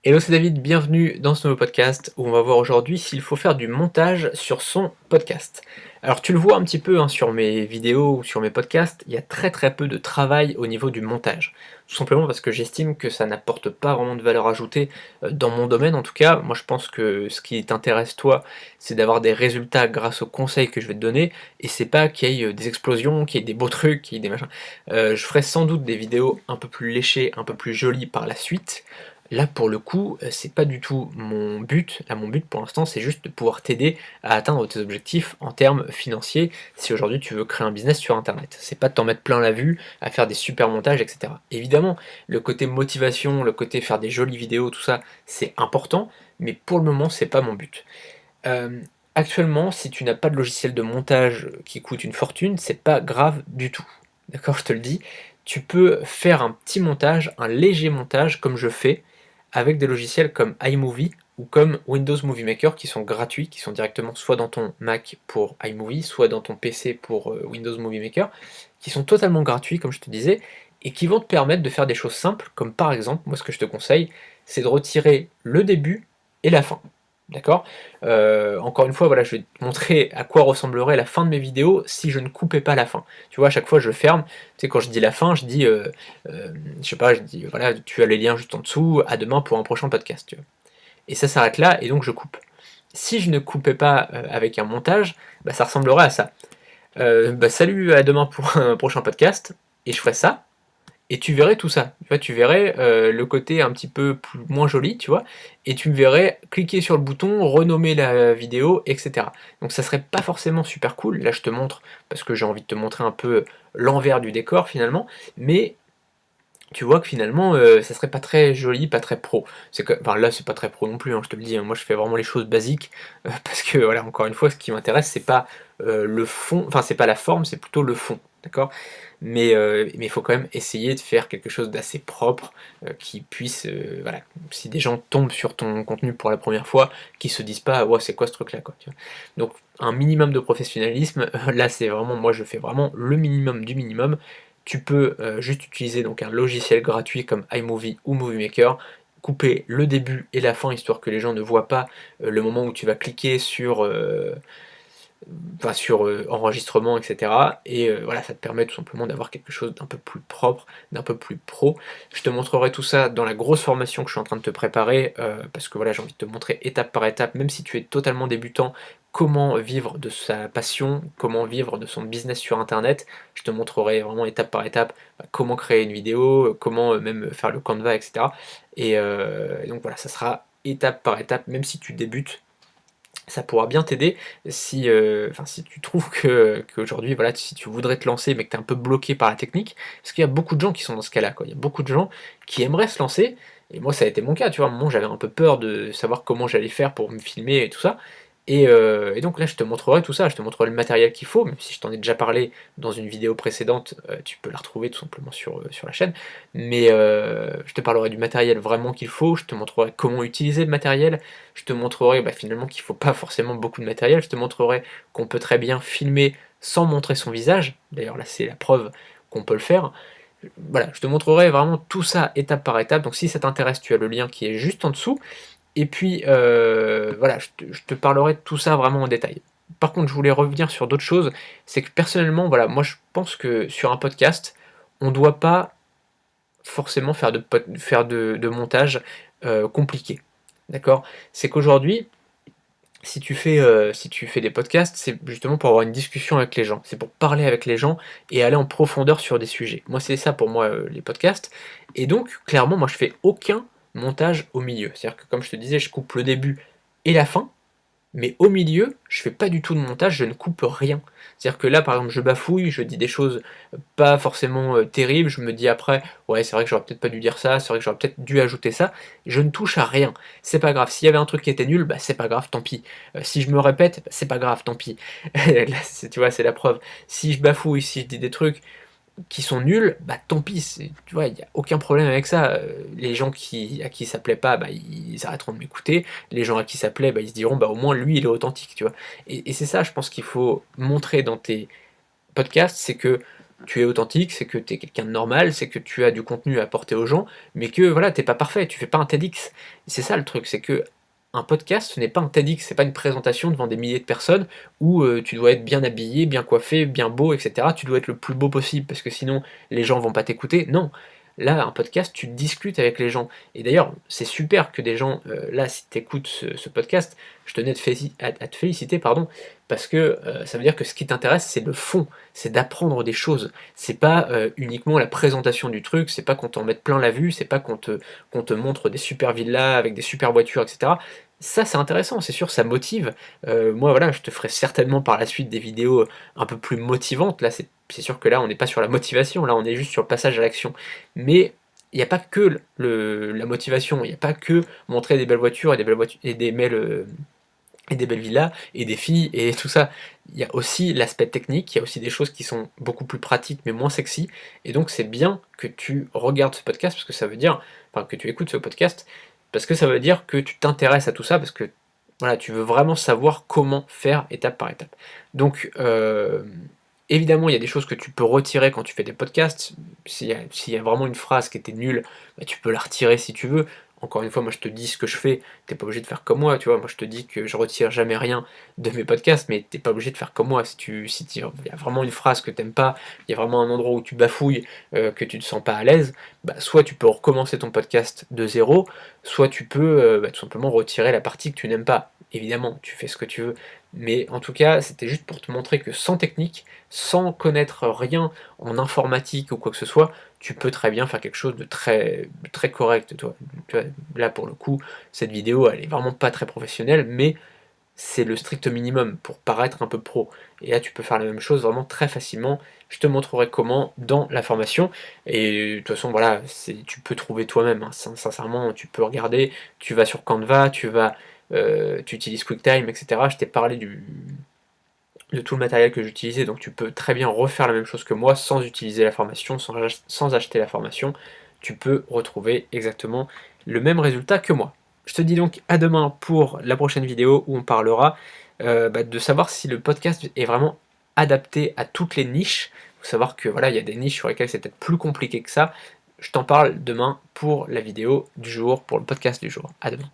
Hello, c'est David, bienvenue dans ce nouveau podcast où on va voir aujourd'hui s'il faut faire du montage sur son podcast. Alors tu le vois un petit peu hein, sur mes vidéos ou sur mes podcasts, il y a très peu de travail au niveau du montage. Tout simplement parce que j'estime que ça n'apporte pas vraiment de valeur ajoutée dans mon domaine en tout cas. Moi je pense que ce qui t'intéresse toi, c'est d'avoir des résultats grâce aux conseils que je vais te donner et c'est pas qu'il y ait des explosions, qu'il y ait des beaux trucs, qu'il y ait des machins. Je ferai sans doute des vidéos un peu plus léchées, un peu plus jolies par la suite. Là, pour le coup, c'est pas du tout mon but. Là, mon but pour l'instant, c'est juste de pouvoir t'aider à atteindre tes objectifs en termes financiers, si aujourd'hui tu veux créer un business sur internet. C'est pas de t'en mettre plein la vue, à faire des super montages, etc. Évidemment, le côté motivation, le côté faire des jolies vidéos, tout ça, c'est important, mais pour le moment, c'est pas mon but. Heu, Actuellement, si tu n'as pas de logiciel de montage qui coûte une fortune, c'est pas grave du tout. D'accord? Je te le dis, tu peux faire un petit montage, un léger montage comme je fais, avec des logiciels comme iMovie ou comme Windows Movie Maker qui sont gratuits, qui sont directement soit dans ton Mac pour iMovie, soit dans ton PC pour, Windows Movie Maker, qui sont totalement gratuits comme je te disais et qui vont te permettre de faire des choses simples comme par exemple, moi ce que je te conseille, c'est de retirer le début et la fin. D'accord? Encore une fois, voilà, je vais te montrer à quoi ressemblerait la fin de mes vidéos si je ne coupais pas la fin. Tu vois, à chaque fois je ferme, tu sais quand je dis la fin, je dis, je sais pas, je dis voilà, tu as les liens juste en dessous, à demain pour un prochain podcast, tu vois? Et ça s'arrête là et donc je coupe. Si je ne coupais pas, avec un montage, bah, ça ressemblerait à ça. Bah, salut, à demain pour un prochain podcast et je ferais ça et tu verrais tout ça. Tu vois, tu verrais, le côté un petit peu moins joli, tu vois? Et tu me verrais cliquer sur le bouton, renommer la vidéo et cetera. Donc ça serait pas forcément super cool. Là, je te montre parce que j'ai envie de te montrer un peu l'envers du décor finalement, mais tu vois que finalement, ça serait pas très joli, pas très pro. C'est que enfin là, c'est pas très pro non plus, hein, je te le dis, hein. Moi, je fais vraiment les choses basiques, parce que voilà, encore une fois, ce qui m'intéresse, c'est pas, le fond, enfin, c'est pas la forme, c'est plutôt le fond, d'accord? Mais il faut quand même essayer de faire quelque chose d'assez propre, qui puisse, voilà, si des gens tombent sur ton contenu pour la première fois, qu'ils se disent pas: «Ouais, c'est quoi ce truc-là?» quoi, tu vois? Donc un minimum de professionnalisme, là, c'est vraiment moi, je fais vraiment le minimum du minimum. Tu peux juste utiliser donc un logiciel gratuit comme iMovie ou Movie Maker, couper le début et la fin histoire que les gens ne voient pas le moment où tu vas cliquer sur, enfin sur, enregistrement et cetera et voilà, ça te permet tout simplement d'avoir quelque chose d'un peu plus propre, d'un peu plus pro. Je te montrerai tout ça dans la grosse formation que je suis en train de te préparer, parce que voilà, j'ai envie de te montrer étape par étape, même si tu es totalement débutant, comment vivre de sa passion, comment vivre de son business sur internet. Je te montrerai vraiment étape par étape, bah, comment créer une vidéo, comment, même faire le Canva et cetera et donc voilà, ça sera étape par étape, même si tu débutes, ça pourra bien t'aider si, enfin si tu trouves que qu'aujourd'hui voilà, si tu voudrais te lancer mais que tu es un peu bloqué par la technique, parce qu'il y a beaucoup de gens qui sont dans ce cas-là, quoi. Il y a beaucoup de gens qui aimeraient se lancer et moi ça a été mon cas, tu vois? À un moment j'avais un peu peur de savoir comment j'allais faire pour me filmer et tout ça et donc là je te montrerai tout ça, je te montrerai le matériel qu'il faut, même si je t'en ai déjà parlé dans une vidéo précédente, tu peux la retrouver tout simplement sur la chaîne. Mais je te parlerai du matériel vraiment qu'il faut, je te montrerai comment utiliser le matériel, je te montrerai, bah, finalement qu'il faut pas forcément beaucoup de matériel, je te montrerai qu'on peut très bien filmer sans montrer son visage, d'ailleurs là c'est la preuve qu'on peut le faire. Voilà, je te montrerai vraiment tout ça étape par étape, donc si ça t'intéresse, tu as le lien qui est juste en dessous et puis, voilà, je te parlerai de tout ça vraiment en détail. Par contre, je voulais revenir sur d'autres choses, c'est que personnellement, voilà, moi je pense que sur un podcast, on doit pas forcément faire de montage, compliqué. D'accord? C'est qu'aujourd'hui, si tu fais des podcasts, c'est justement pour avoir une discussion avec les gens. C'est pour parler avec les gens et aller en profondeur sur des sujets. Moi, c'est ça pour moi, les podcasts et donc clairement, moi, je fais aucun montage au milieu. C'est-à-dire que comme je te disais, je coupe le début et la fin, mais au milieu, je fais pas du tout de montage, je ne coupe rien. C'est-à-dire que là, par exemple, je bafouille, je dis des choses pas forcément terribles, je me dis après, ouais, c'est vrai que j'aurais peut-être pas dû dire ça, c'est vrai que j'aurais peut-être dû ajouter ça. Je ne touche à rien. C'est pas grave. S'il y avait un truc qui était nul, bah c'est pas grave, tant pis. Si je me répète, bah, c'est pas grave, tant pis. Là, tu vois, c'est la preuve. Si je bafouille, si je dis des trucs qui sont nuls, bah tant pis, tu vois, il n'y a aucun problème avec ça. Les gens à qui ça plaît pas, bah, ils arrêteront de m'écouter. Les gens à qui ça plaît, bah, ils se diront, bah au moins lui, il est authentique, tu vois. Et c'est ça, je pense qu'il faut montrer dans tes podcasts, c'est que tu es authentique, c'est que tu es quelqu'un de normal, c'est que tu as du contenu à apporter aux gens, mais que voilà, tu pas parfait, tu fais pas un TEDx. C'est ça le truc, c'est que un podcast, ce n'est pas un TEDx, c'est pas une présentation devant des milliers de personnes où, tu dois être bien habillé, bien coiffé, bien beau et cetera. Tu dois être le plus beau possible parce que sinon les gens vont pas t'écouter. Non, là, un podcast, tu discutes avec les gens et d'ailleurs, c'est super que des gens, là, si tu écoutes ce podcast, je tenais à te féliciter, pardon, parce que, ça veut dire que ce qui t'intéresse, c'est le fond, c'est d'apprendre des choses. C'est pas, uniquement la présentation du truc, c'est pas qu'on t'en mette plein la vue, c'est pas qu'on te montre des super villas avec des super voitures et cetera. Ça, c'est intéressant, c'est sûr, ça motive. Moi, voilà, je te ferai certainement par la suite des vidéos un peu plus motivantes. Là, c'est sûr que là, on n'est pas sur la motivation, là, on est juste sur le passage à l'action. Mais il n'y a pas que la motivation, il n'y a pas que montrer des belles voitures et des belles voitures et des belles villas et des filles et tout ça. Il y a aussi l'aspect technique, il y a aussi des choses qui sont beaucoup plus pratiques mais moins sexy. Et donc c'est bien que tu regardes ce podcast parce que ça veut dire, enfin que tu écoutes ce podcast, parce que ça veut dire que tu t'intéresses à tout ça, parce que voilà, tu veux vraiment savoir comment faire étape par étape. Donc évidemment, il y a des choses que tu peux retirer quand tu fais des podcasts. S'il y a vraiment une phrase qui était nulle, bah, tu peux la retirer si tu veux. Encore une fois, moi je te dis ce que je fais, t'es pas obligé de faire comme moi, tu vois. Moi je te dis que je retire jamais rien de mes podcasts, mais t'es pas obligé de faire comme moi. Si il y a vraiment une phrase que t'aimes pas, il y a vraiment un endroit où tu bafouilles, que tu te sens pas à l'aise, bah, soit tu peux recommencer ton podcast de zéro, soit tu peux bah, tout simplement retirer la partie que tu n'aimes pas. Évidemment, tu fais ce que tu veux. Mais en tout cas, c'était juste pour te montrer que sans technique, sans connaître rien en informatique ou quoi que ce soit, tu peux très bien faire quelque chose de très correct, toi. Tu vois, là, pour le coup, cette vidéo, elle est vraiment pas très professionnelle, mais c'est le strict minimum pour paraître un peu pro. Et là, tu peux faire la même chose vraiment très facilement. Je te montrerai comment dans la formation. Et de toute façon, voilà, tu peux trouver toi-même, hein. Sincèrement, tu peux regarder, tu vas sur Canva, tu utilises QuickTime, etc. Je t'ai parlé de tout le matériel que j'utilisais, donc tu peux très bien refaire la même chose que moi sans utiliser la formation, sans acheter la formation. Tu peux retrouver exactement le même résultat que moi. Je te dis donc à demain pour la prochaine vidéo où on parlera bah, de savoir si le podcast est vraiment adapté à toutes les niches. Il faut savoir que voilà, il y a des niches sur lesquelles c'est peut-être plus compliqué que ça. Je t'en parle demain pour la vidéo du jour, pour le podcast du jour. À demain.